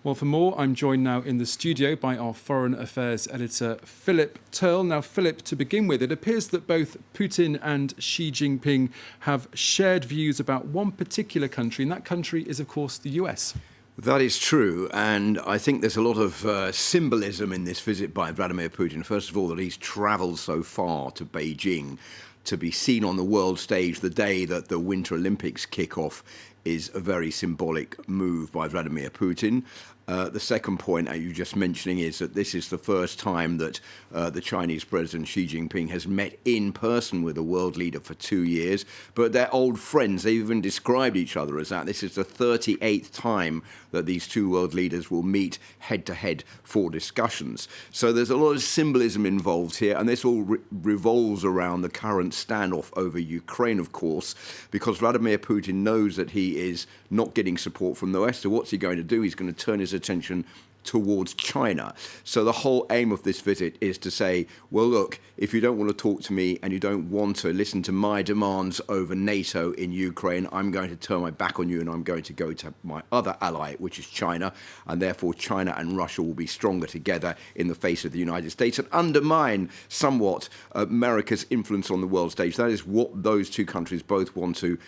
Well, for more, I'm joined now in the studio by our Foreign Affairs editor, Philip Turle. Now, Philip, to begin with, it appears that both Putin and Xi Jinping have shared views about one particular country, and that country is, of course, the US. That is true, and I think there's a lot of symbolism in this visit by Vladimir Putin. First of all, that he's travelled so far to Beijing to be seen on the world stage the day that the Winter Olympics kick off is a very symbolic move by Vladimir Putin. The second point you just mentioning is that this is the first time that the Chinese President Xi Jinping has met in person with a world leader for 2 years. But they're old friends. They've even described each other as that. This is the 38th time that these two world leaders will meet head-to-head for discussions. So there's a lot of symbolism involved here, and this all revolves around the current standoff over Ukraine, of course, because Vladimir Putin knows that he is not getting support from the West. So what's he going to do? He's going to turn his attention towards China. So the whole aim of this visit is to say, well, look, if you don't want to talk to me and you don't want to listen to my demands over NATO in Ukraine, I'm going to turn my back on you and I'm going to go to my other ally, which is China. And therefore, China and Russia will be stronger together in the face of the United States and undermine somewhat America's influence on the world stage. That is what those two countries both want to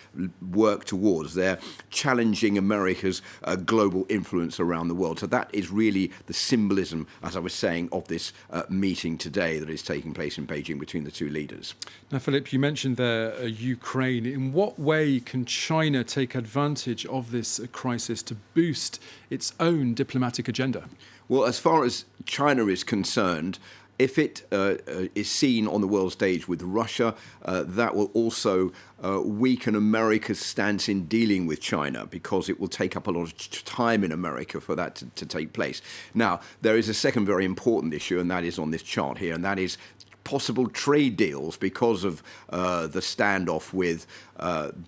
work towards. They're challenging America's global influence around the world. So that is really the symbolism, as I was saying, of this meeting today that is taking place in Beijing between the two leaders. Now, Philip, you mentioned there Ukraine. In what way can China take advantage of this crisis to boost its own diplomatic agenda? Well, as far as China is concerned, if it is seen on the world stage with Russia, that will also weaken America's stance in dealing with China because it will take up a lot of time in America for that to take place. Now, there is a second very important issue, and that is on this chart here, and that is possible trade deals because of the standoff with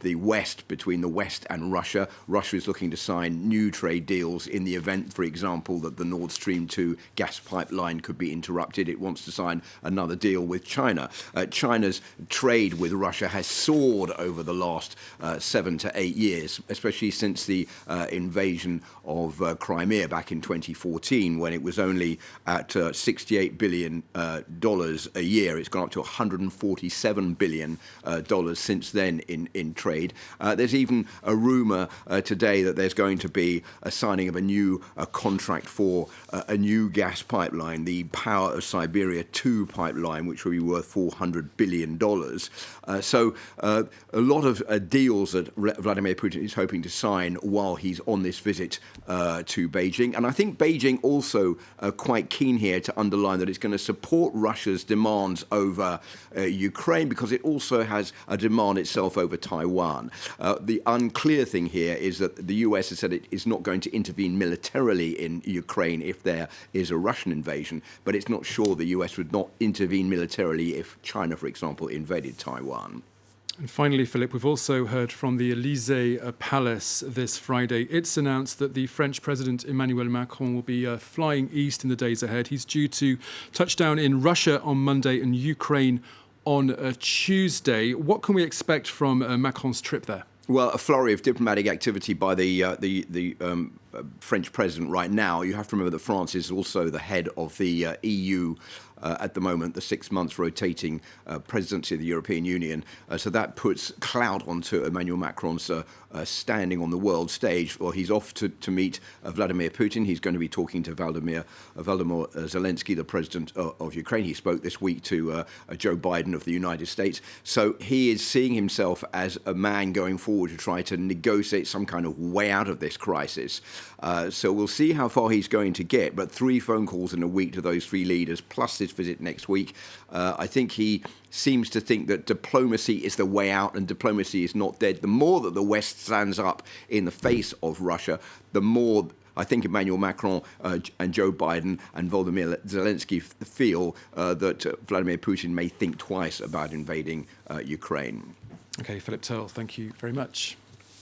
the West, between the West and Russia. Russia is looking to sign new trade deals in the event, for example, that the Nord Stream 2 gas pipeline could be interrupted. It wants to sign another deal with China. China's trade with Russia has soared over the last 7 to 8 years, especially since the invasion of Crimea back in 2014, when it was only at $68 billion a year. It's gone up to $147 billion since then in trade. There's even a rumour today that there's going to be a signing of a new contract for a new gas pipeline, the Power of Siberia 2 pipeline, which will be worth $400 billion. So a lot of deals that Vladimir Putin is hoping to sign while he's on this visit to Beijing. And I think Beijing also quite keen here to underline that it's going to support Russia's demands over Ukraine because it also has a demand itself over Taiwan. The unclear thing here is that the US has said it is not going to intervene militarily in Ukraine if there is a Russian invasion, but it's not sure the US would not intervene militarily if China, for example, invaded Taiwan. And finally, Philip, we've also heard from the Élysée Palace this Friday. It's announced that the French President Emmanuel Macron will be flying east in the days ahead. He's due to touch down in Russia on Monday and Ukraine on Tuesday. What can we expect from Macron's trip there? Well, a flurry of diplomatic activity by the French president right now. You have to remember that France is also the head of the EU at the moment, the 6 months rotating presidency of the European Union. So that puts clout onto Emmanuel Macron's standing on the world stage. Well, he's off to meet Vladimir Putin. He's going to be talking to Vladimir Zelensky, the president of Ukraine. He spoke this week to Joe Biden of the United States. So he is seeing himself as a man going forward to try to negotiate some kind of way out of this crisis. So we'll see how far he's going to get. But 3 phone calls in a week to those 3 leaders, plus this visit next week. I think he seems to think that diplomacy is the way out and diplomacy is not dead. The more that the West stands up in the face of Russia, the more I think Emmanuel Macron and Joe Biden and Volodymyr Zelensky feel that Vladimir Putin may think twice about invading Ukraine. Okay, Philip Turle, thank you very much.